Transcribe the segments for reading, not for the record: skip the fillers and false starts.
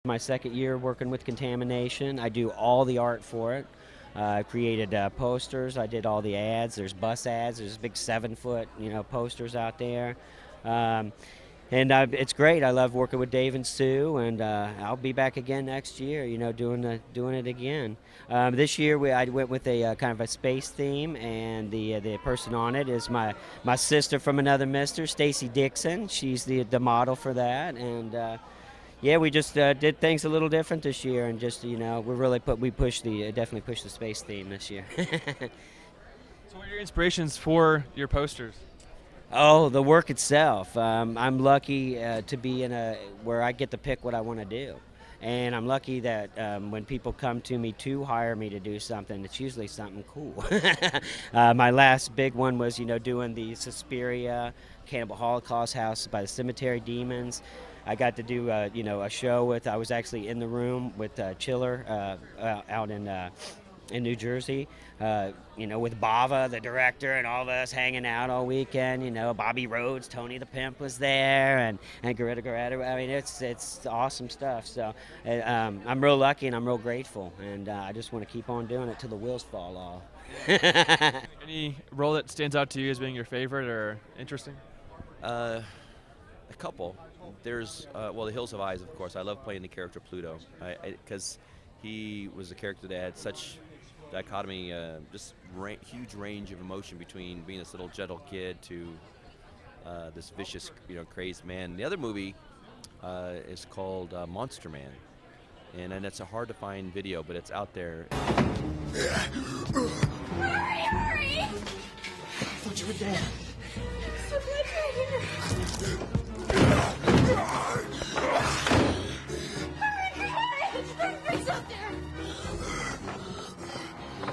My second year working with Contamination. I do all the art for it. I created posters. I did all the ads. There's bus ads. There's big 7-foot, posters out there. And it's great. I love working with Dave and Sue, and I'll be back again next year, doing it again. This year I went with a kind of a space theme, and the person on it is my sister from another mister, Stacy Dixon. She's the model for that, and yeah, we just did things a little different this year, and just we definitely pushed the space theme this year. So what are your inspirations for your posters? Oh, the work itself. I'm lucky to be where I get to pick what I want to do. And I'm lucky that when people come to me to hire me to do something, it's usually something cool. My last big one was, doing the Suspiria Cannibal Holocaust House by the Cemetery Demons. I got to do, a show I was actually in the room with Chiller out in New Jersey, with Bava, the director, and all of us hanging out all weekend. Bobby Rhodes, Tony the Pimp was there, and Greta Greta. I mean, it's awesome stuff. So I'm real lucky and I'm real grateful, and I just want to keep on doing it till the wheels fall off. Any role that stands out to you as being your favorite or interesting? A couple. There's The Hills of Eyes, of course. I love playing the character Pluto, because he was a character that had such dichotomy, huge range of emotion between being this little gentle kid to this vicious, crazed man. The other movie is called Monster Man, and it's a hard to find video, but it's out there. Hurry! I thought you were dead. So glad you're here. Hurry! Out there!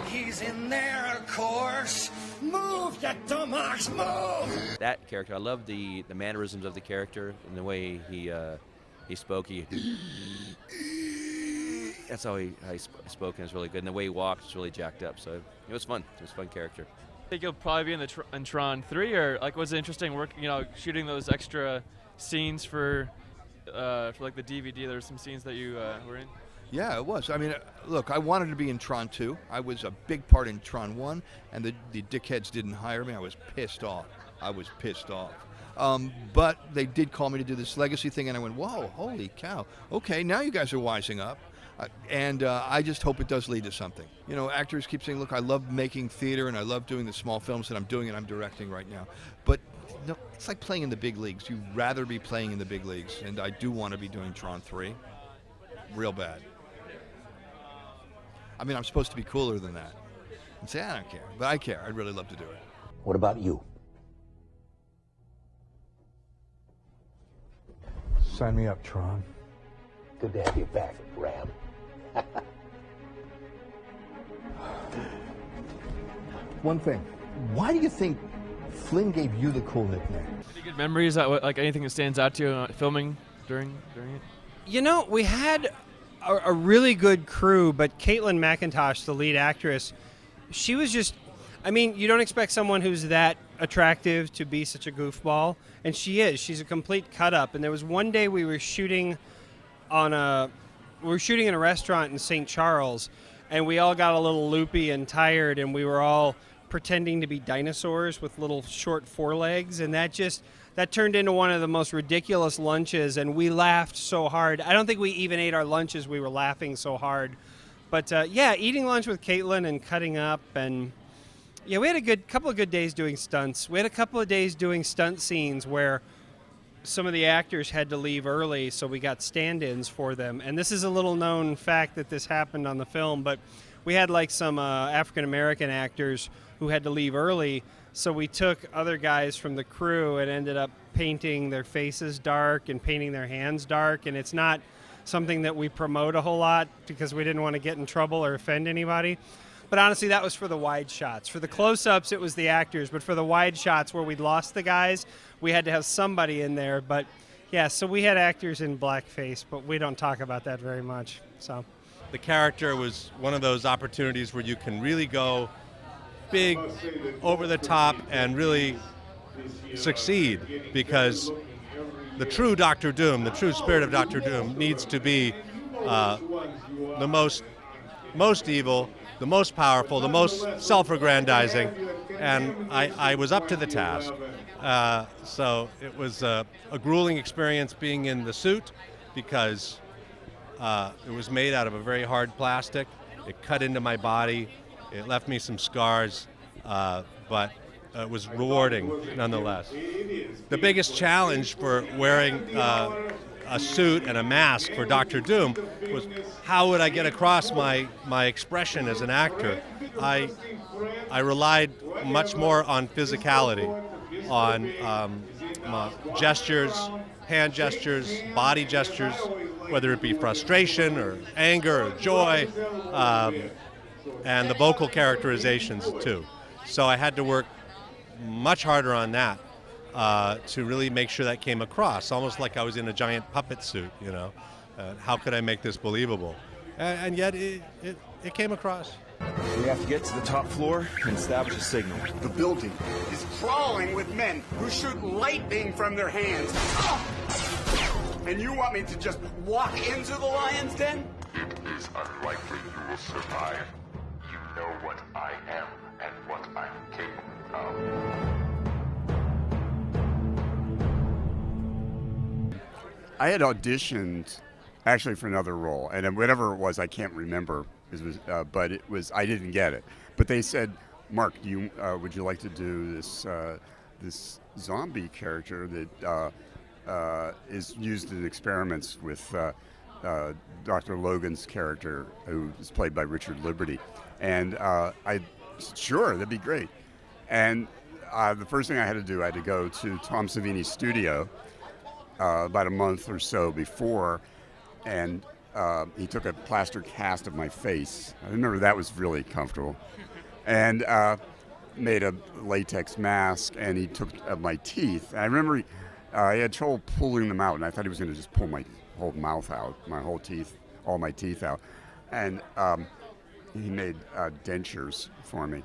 He's in there, of course. Move, you dumbass, move! That character, I love the mannerisms of the character and the way he spoke. That's how he spoke, and it's really good. And the way he walked is really jacked up. So it was fun. It was a fun character. I think you'll probably be in Tron 3, or was it interesting shooting those extra scenes for like the DVD? There's some scenes that you were in. Yeah, it was. I mean, look, I wanted to be in Tron 2. I was a big part in Tron 1, and the dickheads didn't hire me. I was pissed off. But they did call me to do this legacy thing, and I went, whoa, holy cow. Okay, now you guys are wising up. And I just hope it does lead to something. Actors keep saying, look, I love making theater, and I love doing the small films that I'm doing and I'm directing right now. But it's like playing in the big leagues. You'd rather be playing in the big leagues, and I do want to be doing Tron 3 real bad. I mean, I'm supposed to be cooler than that and say, I don't care, but I care. I'd really love to do it. What about you? Sign me up, Tron. Good to have you back, Ram. One thing. Why do you think Flynn gave you the cool nickname? Any good memories, like anything that stands out to you filming during it? We had a really good crew, but Caitlin McIntosh, the lead actress, she was just, you don't expect someone who's that attractive to be such a goofball, and she is. She's a complete cut-up. And there was one day we were shooting in a restaurant in St. Charles, and we all got a little loopy and tired, and we were all pretending to be dinosaurs with little short forelegs, and that turned into one of the most ridiculous lunches, and we laughed so hard. I don't think we even ate our lunches. We were laughing so hard. But eating lunch with Caitlin and cutting up, and we had a couple of good days doing stunts. We had a couple of days doing stunt scenes where some of the actors had to leave early, so we got stand-ins for them. And this is a little known fact that this happened on the film, but we had some African-American actors who had to leave early, so we took other guys from the crew and ended up painting their faces dark and painting their hands dark, and it's not something that we promote a whole lot because we didn't want to get in trouble or offend anybody. But honestly, that was for the wide shots. For the close-ups, it was the actors, but for the wide shots where we'd lost the guys, we had to have somebody in there. But yeah, so we had actors in blackface, but we don't talk about that very much. So the character was one of those opportunities where you can really go big, over the top, and really succeed, because the true Doctor Doom, the true spirit of Doctor Doom, needs to be the most evil, the most powerful, the most self-aggrandizing, and I was up to the task. So it was a grueling experience being in the suit because it was made out of a very hard plastic. It cut into my body. It left me some scars, but it was rewarding nonetheless. The biggest challenge for wearing a suit and a mask for Dr. Doom was how would I get across my expression as an actor. I relied much more on physicality, on gestures, hand gestures, body gestures, whether it be frustration or anger or joy, and the vocal characterizations too. So I had to work much harder on that to really make sure that came across, almost like I was in a giant puppet suit, you know. How could I make this believable? And yet it came across. We have to get to the top floor and establish a signal. The building is crawling with men who shoot lightning from their hands. Ah! And you want me to just walk into the lion's den? It is unlikely you will survive. You know what I am and what I'm capable of. I had auditioned actually for another role, and whatever it was, I can't remember. But it was I didn't get it. But they said, "Mark, would you like to do this zombie character that is used in experiments with Dr. Logan's character, who is played by Richard Liberty?" And I said, "Sure, that'd be great." And the first thing I had to do, I had to go to Tom Savini's studio about a month or so before, and he took a plaster cast of my face. I remember that was really comfortable. And made a latex mask, and he took my teeth. And I remember he had trouble pulling them out, and I thought he was going to just pull my whole mouth out, all my teeth out. And he made dentures for me.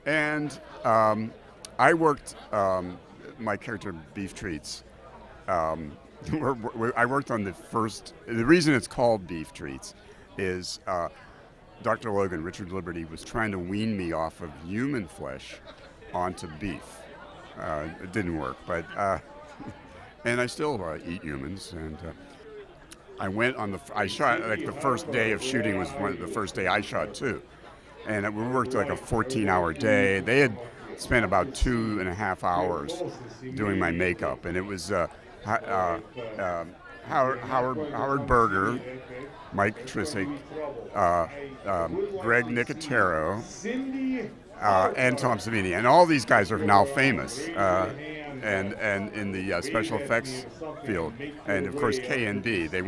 And I worked my character, Beef Treats. I worked on the reason it's called Beef Treats is Dr. Logan, Richard Liberty, was trying to wean me off of human flesh onto beef. It didn't work, but, and I still eat humans. And I shot, like the first day of shooting was the first day I shot too. And we worked like a 14-hour day. They had spent about 2.5 hours doing my makeup, and it was Howard Berger, Mike Trisick, Greg Nicotero, and Tom Savini, and all these guys are now famous, and in the special effects field, and of course K&B. They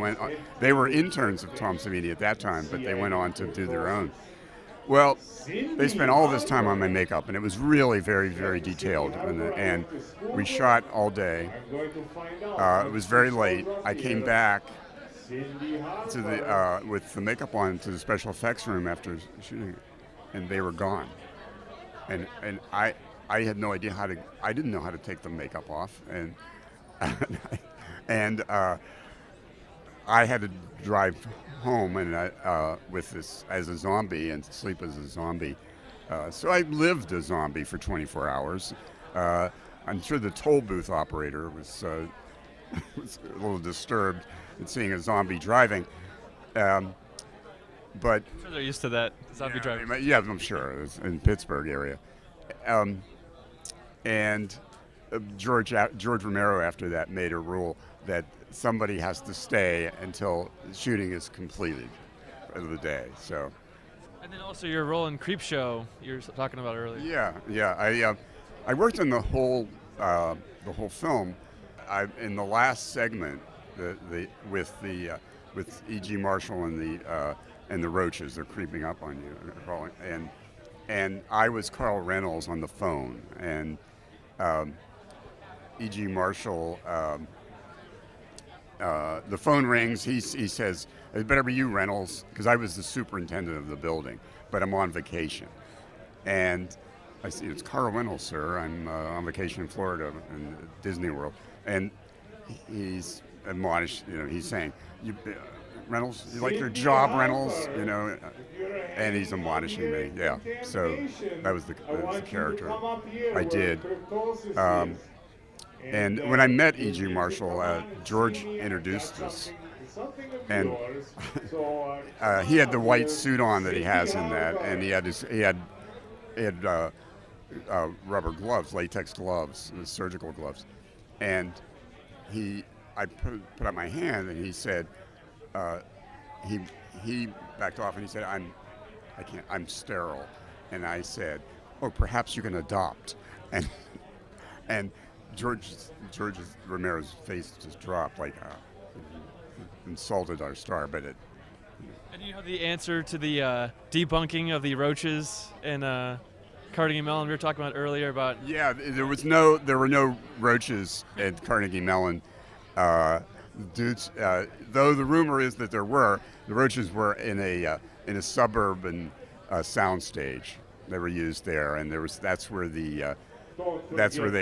were interns of Tom Savini at that time, but they went on to do their own. Well, they spent all this time on my makeup, and it was really very, very detailed. And we shot all day. It was very late. I came back to with the makeup on to the special effects room after shooting, and they were gone. And I had no idea I didn't know how to take the makeup off, and I had to drive home and with this as a zombie and sleep as a zombie. So I lived a zombie for 24 hours. I'm sure the toll booth operator was a little disturbed at seeing a zombie driving. But I'm sure they're used to that, zombie driving. Yeah, I'm sure. It's in Pittsburgh area. And George Romero after that made a rule that somebody has to stay until shooting is completed of the day. So. And then also your role in Creepshow you were talking about earlier. Yeah. I worked on the whole film. In the last segment, with E.G. Marshall and the roaches, they're creeping up on you, and I was Carl Reynolds on the phone, and E.G. Marshall. The phone rings. He says, "It better be you, Reynolds," because I was the superintendent of the building, but I'm on vacation. And I said, "It's Carl Reynolds, sir. I'm on vacation in Florida in Disney World." And he's admonished. He's saying, Reynolds? You like your job, Reynolds? You know, and he's admonishing me. Yeah. So that was the character I did. And when I met E.G. Marshall, George introduced us, and he had the white suit on that he has in that, and he had rubber gloves, latex gloves, surgical gloves, and I put out my hand, and he said, he backed off, and he said, I'm sterile, and I said, oh, perhaps you can adopt, and George Romero's face just dropped, like insulted our star, but it. And you know the answer to the debunking of the roaches in Carnegie Mellon we were talking about earlier about. Yeah, there were no roaches at Carnegie Mellon. Dudes, though the rumor is that the roaches were in a suburban soundstage. They were used there, and that's where they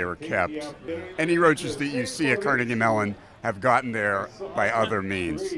were kept. Any roaches that you see at Carnegie Mellon have gotten there by other means.